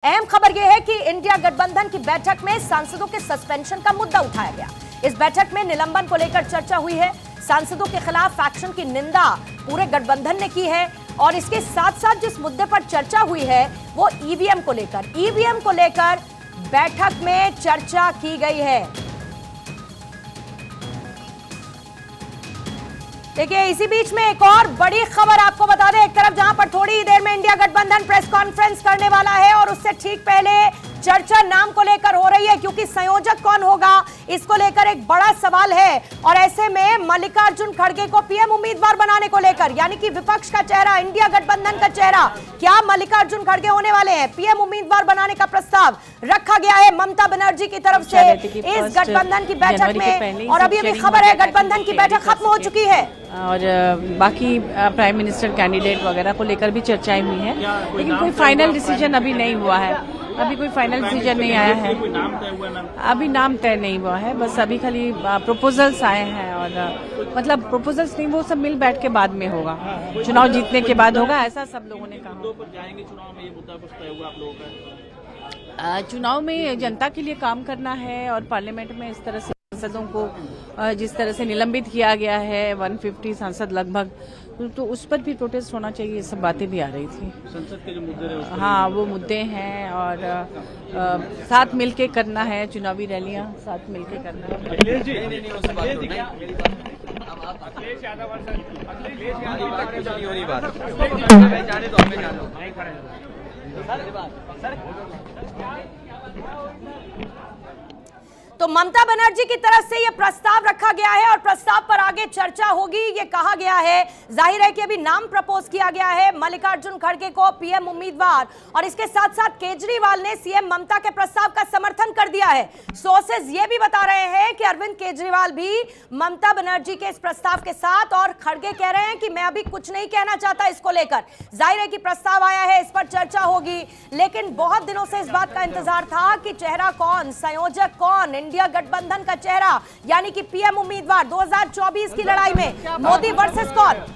अहम खबर यह है कि इंडिया गठबंधन की बैठक में सांसदों के सस्पेंशन का मुद्दा उठाया गया। इस बैठक में निलंबन को लेकर चर्चा हुई है। सांसदों के खिलाफ एक्शन की निंदा पूरे गठबंधन ने की है और इसके साथ साथ जिस मुद्दे पर चर्चा हुई है वो ईवीएम को लेकर बैठक में चर्चा की गई है। देखिए, इसी बीच में एक और बड़ी खबर आपको बता दें। एक तरफ जहां पर थोड़ी ही देर में इंडिया गठबंधन प्रेस कॉन्फ्रेंस करने वाला है और उससे ठीक पहले चर्चा नाम को लेकर हो रही है, क्योंकि संयोजक कौन होगा इसको लेकर एक बड़ा सवाल है। और ऐसे में मल्लिकार्जुन खड़गे को पीएम उम्मीदवार बनाने को लेकर, यानी कि विपक्ष का चेहरा, इंडिया गठबंधन का चेहरा, क्या मल्लिकार्जुन खड़गे होने वाले हैं? पीएम उम्मीदवार बनाने का प्रस्ताव रखा गया है ममता बनर्जी की तरफ से इस गठबंधन की बैठक में। और अभी अभी खबर है गठबंधन की बैठक खत्म हो चुकी है और बाकी प्राइम मिनिस्टर कैंडिडेट वगैरह को लेकर भी चर्चाएं हुई हैं, लेकिन कोई फाइनल डिसीजन अभी नहीं हुआ है। अभी कोई फाइनल डिसीजन नहीं आया है, अभी नाम तय नहीं हुआ है। बस अभी खाली प्रपोजल्स आए हैं और मतलब प्रपोजल्स नहीं, वो सब मिल बैठ के बाद में होगा, चुनाव जीतने के बाद होगा, ऐसा सब लोगों ने कहा। चुनाव में जनता के लिए काम करना है और पार्लियामेंट में इस तरह से सांसदों को जिस तरह से निलंबित किया गया है 150 सांसद लगभग, तो उस पर भी प्रोटेस्ट होना चाहिए। ये सब बातें भी आ रही थी। संसद के जो मुद्दे रहे, हाँ, वो मुद्दे हैं और साथ मिलके करना है, चुनावी रैलियां साथ मिलके करना है। तो ममता बनर्जी की तरफ से यह प्रस्ताव रखा गया है और प्रस्ताव पर आगे चर्चा होगी, ये कहा गया है। जाहिर है कि अभी नाम प्रपोज किया गया है मल्लिकार्जुन खड़गे को पीएम उम्मीदवार, और इसके साथ साथ केजरीवाल ने सीएम ममता के प्रस्ताव का समर्थन कर दिया है। सोर्सेज ये भी बता रहे हैं कि अरविंद केजरीवाल भी ममता बनर्जी के इस प्रस्ताव के साथ, और खड़गे कह रहे हैं कि मैं अभी कुछ नहीं कहना चाहता इसको लेकर। जाहिर है कि प्रस्ताव आया है, इस पर चर्चा होगी, लेकिन बहुत दिनों से इस बात का इंतजार था कि चेहरा कौन, संयोजक कौन, इंडिया गठबंधन का चेहरा यानी कि पीएम उम्मीदवार 2024 की लड़ाई में मोदी वर्सेस कौन।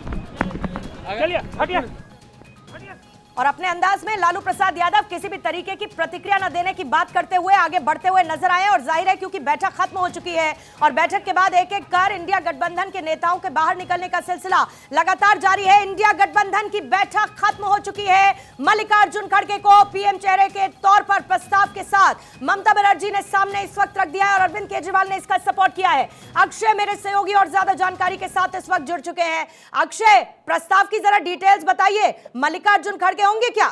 और अपने अंदाज में लालू प्रसाद यादव किसी भी तरीके की प्रतिक्रिया न देने की बात करते हुए आगे बढ़ते हुए नजर आए। और जाहिर है क्योंकि बैठक खत्म हो चुकी है और बैठक के बाद एक एक कर इंडिया गठबंधन के नेताओं के बाहर निकलने का सिलसिला लगातार जारी है। इंडिया गठबंधन की बैठक खत्म हो चुकी है। मल्लिकार्जुन खड़गे को पीएम चेहरे के तौर पर प्रस्ताव के साथ ममता बनर्जी ने सामने इस वक्त रख दिया है और अरविंद केजरीवाल ने इसका सपोर्ट किया है। अक्षय मेरे सहयोगी और ज्यादा जानकारी के साथ इस वक्त जुड़ चुके हैं। अक्षय, प्रस्ताव की जरा डिटेल्स बताइए, मल्लिकार्जुन खड़गे होंगे क्या?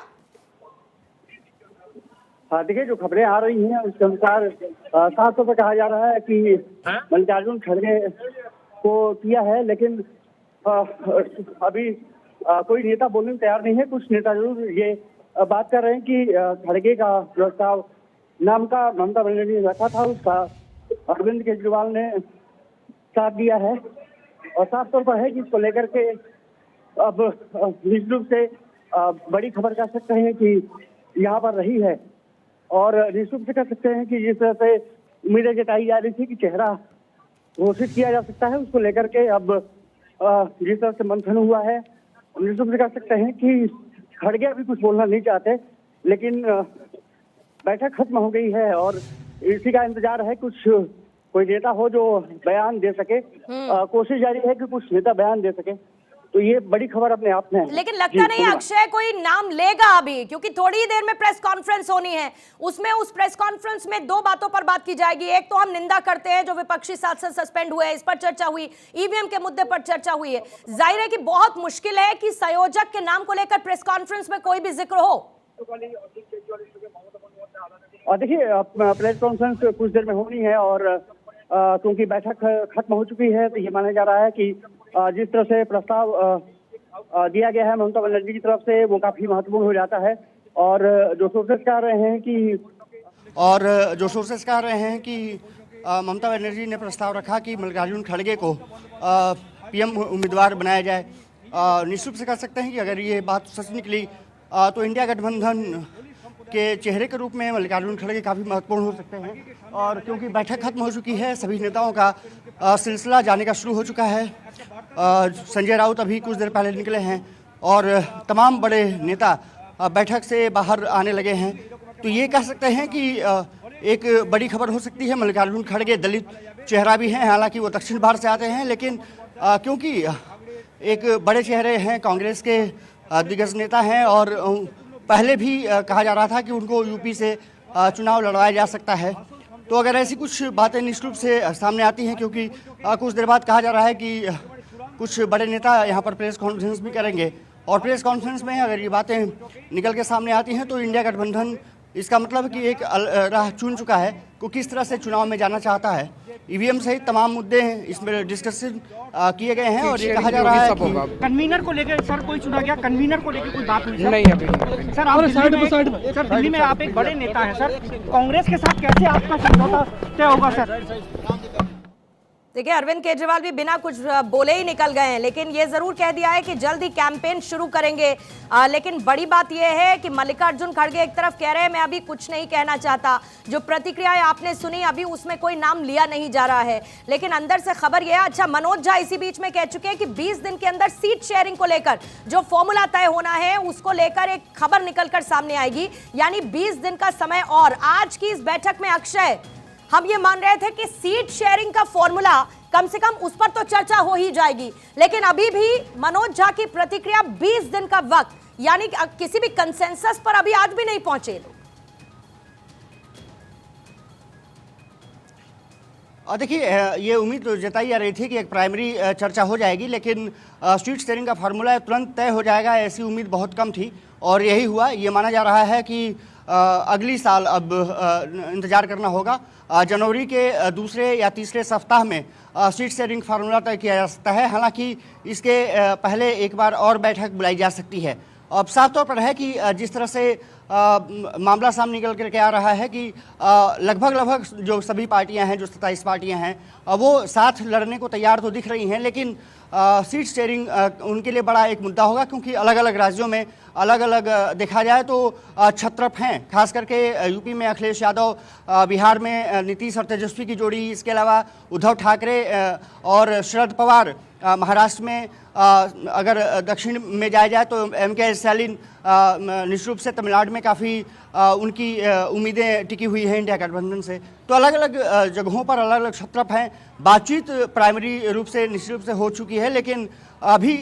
हाँ, देखिए, जो खबरें आ रही हैं उसके अनुसार साफ तौर पर कहा जा रहा है कि मल्लिकार्जुन खड़गे को किया है, लेकिन अभी कोई नेता बोलने को तैयार नहीं है। कुछ नेता जरूर ये बात कर रहे हैं कि खड़गे का प्रस्ताव नाम का ममता बनर्जी ने रखा था, उसका अरविंद केजरीवाल ने साथ दिया है। और साफ तौर पर है कि इसको लेकर के अब निश्चित रूप से बड़ी खबर कह सकते हैं कि यहाँ पर रही है, और निश्चित रूप से कह सकते हैं कि जिस तरह से उम्मीदें जताई जा रही थी कि चेहरा घोषित किया जा सकता है, उसको लेकर के अब जिस तरह से मंथन हुआ है, निश्चित रूप से कह सकते हैं कि खड़गे अभी कुछ बोलना नहीं चाहते, लेकिन बैठक खत्म हो गई है और इसी का इंतजार है कुछ कोई नेता हो जो बयान दे सके। कोशिश जारी है कि कुछ नेता बयान दे सके, तो ये बड़ी खबर अपने आप में है। लेकिन लगता नहीं अक्षय कोई नाम लेगा अभी, क्योंकि थोड़ी ही देर में प्रेस कॉन्फ्रेंस होनी है। उसमें उस प्रेस कॉन्फ्रेंस में दो बातों पर बात की जाएगी। एक तो हम निंदा करते हैं जो विपक्षी सांसद सस्पेंड हुए, इस पर चर्चा हुई, ईवीएम के मुद्दे पर चर्चा हुई है। जाहिर है कि बहुत मुश्किल है कि संयोजक के नाम को लेकर प्रेस कॉन्फ्रेंस में कोई भी जिक्र हो। और देखिए, प्रेस कॉन्फ्रेंस कुछ देर में होनी है और क्योंकि बैठक खत्म हो चुकी है, तो ये माना जा रहा है कि जिस तरह से प्रस्ताव दिया गया है ममता बनर्जी की तरफ से, वो काफी महत्वपूर्ण हो जाता है। और जो सोर्सेस कह रहे हैं कि ममता बनर्जी ने प्रस्ताव रखा कि मल्लिकार्जुन खड़गे को पीएम उम्मीदवार बनाया जाए। निश्चित रूप से कह सकते हैं कि अगर ये बात सच निकली तो इंडिया गठबंधन के चेहरे के रूप में मल्लिकार्जुन खड़गे काफ़ी महत्वपूर्ण हो सकते हैं। और क्योंकि बैठक खत्म हो चुकी है, सभी नेताओं का सिलसिला जाने का शुरू हो चुका है। संजय राउत अभी कुछ देर पहले निकले हैं और तमाम बड़े नेता बैठक से बाहर आने लगे हैं। तो ये कह सकते हैं कि एक बड़ी खबर हो सकती है। मल्लिकार्जुन खड़गे दलित चेहरा भी हैं, हालांकि वो दक्षिण भारत से आते हैं, लेकिन क्योंकि एक बड़े चेहरे हैं, कांग्रेस के दिग्गज नेता हैं और पहले भी कहा जा रहा था कि उनको यूपी से चुनाव लड़वाया जा सकता है। तो अगर ऐसी कुछ बातें निश्चित रूप से सामने आती हैं, क्योंकि कुछ देर बाद कहा जा रहा है कि कुछ बड़े नेता यहाँ पर प्रेस कॉन्फ्रेंस भी करेंगे और प्रेस कॉन्फ्रेंस में अगर ये बातें निकल के सामने आती हैं तो इंडिया गठबंधन इसका मतलब कि एक राह चुन चुका है को किस तरह से चुनाव में जाना चाहता है। ईवीएम सहित तमाम मुद्दे इसमें डिस्कशन किए गए हैं और ये कहा जा रहा है कि कन्वीनर को लेकर सर कोई चुना गया, कन्वीनर को लेकर कोई बात हुई सर? नहीं अभी सर आप दिल्ली में आप एक बड़े नेता हैं सर, कांग्रेस के साथ कैसे आपका समझौता तय होगा सर? देखिए, अरविंद केजरीवाल भी बिना कुछ बोले ही निकल गए हैं, लेकिन ये जरूर कह दिया है कि जल्द ही कैंपेन शुरू करेंगे। लेकिन बड़ी बात यह है कि मल्लिकार्जुन खड़गे एक तरफ कह रहे हैं मैं अभी कुछ नहीं कहना चाहता, जो प्रतिक्रियाएं आपने सुनी अभी उसमें कोई नाम लिया नहीं जा रहा है, लेकिन अंदर से खबर यह है। अच्छा, मनोज झा इसी बीच में कह चुके हैं कि 20 दिन के अंदर सीट शेयरिंग को लेकर जो फॉर्मूला तय होना है उसको लेकर एक खबर निकलकर सामने आएगी, यानी 20 दिन का समय। और आज की इस बैठक में अक्षय, हम ये मान रहे थे कि सीट शेयरिंग का फॉर्मूला कम से कम उस पर तो चर्चा हो ही जाएगी, लेकिन अभी भी मनोज झा की प्रतिक्रिया 20 दिन का वक्त, यानी कि किसी भी कंसेंसस पर अभी आज भी नहीं पहुंचे लोग। और देखिए, ये उम्मीद तो जताई जा रही थी कि एक प्राइमरी चर्चा हो जाएगी, लेकिन सीट शेयरिंग का फार्मूला तुरंत तय हो जाएगा ऐसी उम्मीद बहुत कम थी और यही हुआ। ये माना जा रहा है कि अगली साल अब इंतजार करना होगा। जनवरी के दूसरे या तीसरे सप्ताह में सीट शेयरिंग फार्मूला तय किया जा सकता है। हालांकि इसके पहले एक बार और बैठक बुलाई जा सकती है। अब साफ तौर पर है कि जिस तरह से मामला सामने निकल करके आ रहा है कि लगभग जो सभी पार्टियां हैं, जो 27 पार्टियां हैं, वो साथ लड़ने को तैयार तो दिख रही हैं, लेकिन सीट शेयरिंग उनके लिए बड़ा एक मुद्दा होगा, क्योंकि अलग अलग राज्यों में अलग अलग देखा जाए तो छत्रप हैं। खास करके यूपी में अखिलेश यादव, बिहार में नीतीश और तेजस्वी की जोड़ी, इसके अलावा उद्धव ठाकरे और शरद पवार, महाराष्ट्र में अगर दक्षिण में जाया जाए तो MK स्टालिन, निश्चित रूप से तमिलनाडु में काफ़ी उनकी उम्मीदें टिकी हुई हैं इंडिया गठबंधन से। तो अलग अलग जगहों पर अलग अलग छत्रप हैं। बातचीत प्राइमरी रूप से निश्चित रूप से हो चुकी है, लेकिन अभी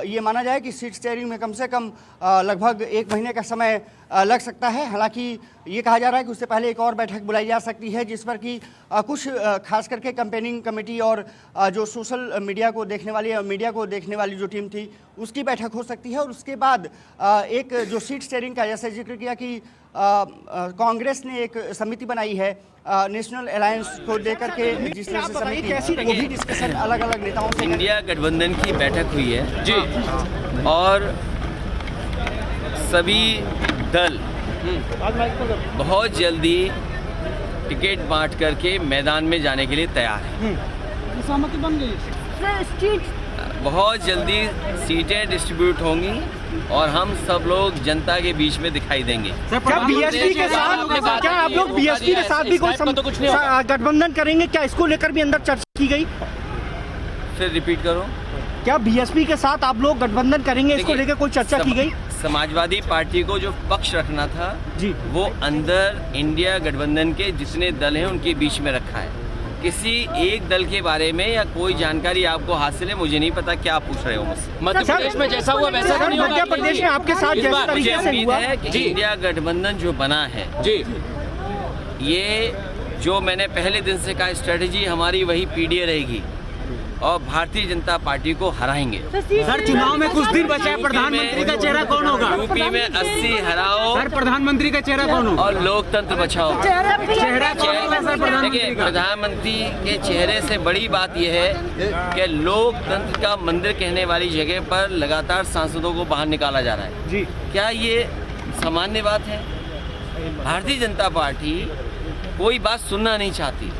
ये माना जाए कि सीट शेयरिंग में कम से कम लगभग 1 महीने का समय लग सकता है। हालांकि ये कहा जा रहा है कि उससे पहले एक और बैठक बुलाई जा सकती है, जिस पर कि कुछ खास करके कैंपेनिंग कमेटी और जो सोशल मीडिया को देखने वाली, मीडिया को देखने वाली जो टीम थी, उसकी बैठक हो सकती है। और उसके बाद एक जो सीट शेयरिंग का जैसे जिक्र किया कि कांग्रेस ने एक समिति बनाई है नेशनल अलायंस को लेकर के, जिस तरह से समिति वो भी डिस्कशन अलग अलग नेताओं से। इंडिया गठबंधन की बैठक हुई है जी, और सभी दल बहुत जल्दी टिकट बांट करके मैदान में जाने के लिए तैयार है। सहमति बन गई, बहुत जल्दी सीटें डिस्ट्रीब्यूट होंगी और हम सब लोग जनता के बीच में दिखाई देंगे। क्या बीएसपी के साथ, क्या आप लोग बीएसपी के साथ भी कोई गठबंधन करेंगे? क्या इसको लेकर भी अंदर चर्चा की गई? फिर रिपीट करो। क्या बीएसपी के साथ आप लोग गठबंधन करेंगे, इसको लेकर कोई चर्चा की गई? समाजवादी पार्टी को जो पक्ष रखना था जी, वो अंदर इंडिया गठबंधन के जितने दल हैं उनके बीच में रखा है। किसी एक दल के बारे में या कोई जानकारी आपको हासिल है, मुझे नहीं पता क्या आप पूछ रहे हो मुझसे। मध्य प्रदेश में जैसा हुआ वैसा नहीं होगा। मध्य प्रदेश में आपके साथ जैसे तरीके से हुआ है कि इंडिया गठबंधन जो बना है जी, ये जो मैंने पहले दिन से कहा, स्ट्रेटेजी हमारी वही पीडीए रहेगी और भारतीय जनता पार्टी को हराएंगे। सर चुनाव में कुछ दिन बचा है, प्रधानमंत्री का चेहरा कौन होगा? यूपी में 80 हराओ सर, प्रधानमंत्री का चेहरा कौन होगा? और लोकतंत्र बचाओ। चेहरा कौन होगा सर प्रधानमंत्री देखिए, का? प्रधानमंत्री के चेहरे से बड़ी बात यह है कि लोकतंत्र का मंदिर कहने वाली जगह पर लगातार सांसदों को बाहर निकाला जा रहा है जी। क्या ये सामान्य बात है? भारतीय जनता पार्टी कोई बात सुनना नहीं चाहती,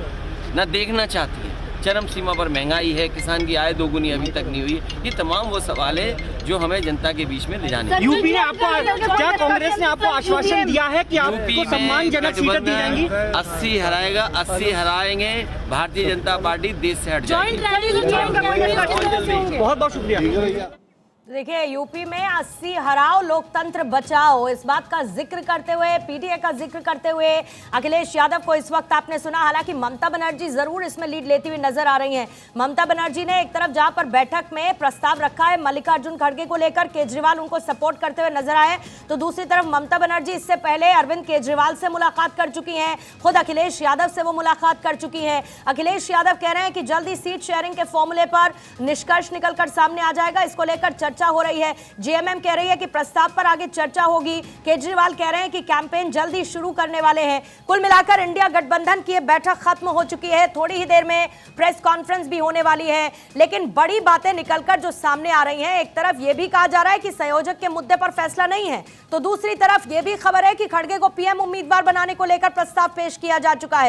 न देखना चाहती है। चरम सीमा पर महंगाई है, किसान की आय दोगुनी अभी तक नहीं हुई। ये तमाम वो सवाल है जो हमें जनता के बीच में ले जाने। यूपी ने आपको, क्या कांग्रेस ने आपको आश्वासन दिया है कि आपको सम्मानजनक सीटें दी जाएंगी? 80 हराएगा, 80 हराएंगे। भारतीय जनता पार्टी देश से हट जाएगी। बहुत बहुत शुक्रिया। देखिए, यूपी में 80 हराओ लोकतंत्र बचाओ, इस बात का जिक्र करते हुए, पीटीए का जिक्र करते हुए अखिलेश यादव को इस वक्त आपने सुना। हालांकि ममता बनर्जी जरूर इसमें लीड लेती हुई नजर आ रही हैं। ममता बनर्जी ने एक तरफ जहां पर बैठक में प्रस्ताव रखा है मल्लिकार्जुन खड़गे को लेकर, केजरीवाल उनको सपोर्ट करते हुए नजर आए, तो दूसरी तरफ ममता बनर्जी इससे पहले अरविंद केजरीवाल से मुलाकात कर चुकी हैं, खुद अखिलेश यादव से वो मुलाकात कर चुकी हैं। अखिलेश यादव कह रहे हैं कि जल्दी सीट शेयरिंग के फॉर्मूले पर निष्कर्ष निकलकर सामने आ जाएगा, इसको लेकर चर्चा हो रही है। जेएमएम कह रही है कि प्रस्ताव पर आगे चर्चा होगी। केजरीवाल कह रहे हैं कि कैंपेन जल्दी शुरू करने वाले हैं। कुल मिलाकर इंडिया गठबंधन की बैठक खत्म हो चुकी है। थोड़ी ही देर में प्रेस कॉन्फ्रेंस भी होने वाली है, लेकिन बड़ी बातें निकलकर जो सामने आ रही हैं, एक तरफ यह भी कहा जा रहा है कि संयोजक के मुद्दे पर फैसला नहीं है, तो दूसरी तरफ यह भी खबर है कि खड़गे को पीएम उम्मीदवार बनाने को लेकर प्रस्ताव पेश किया जा चुका है।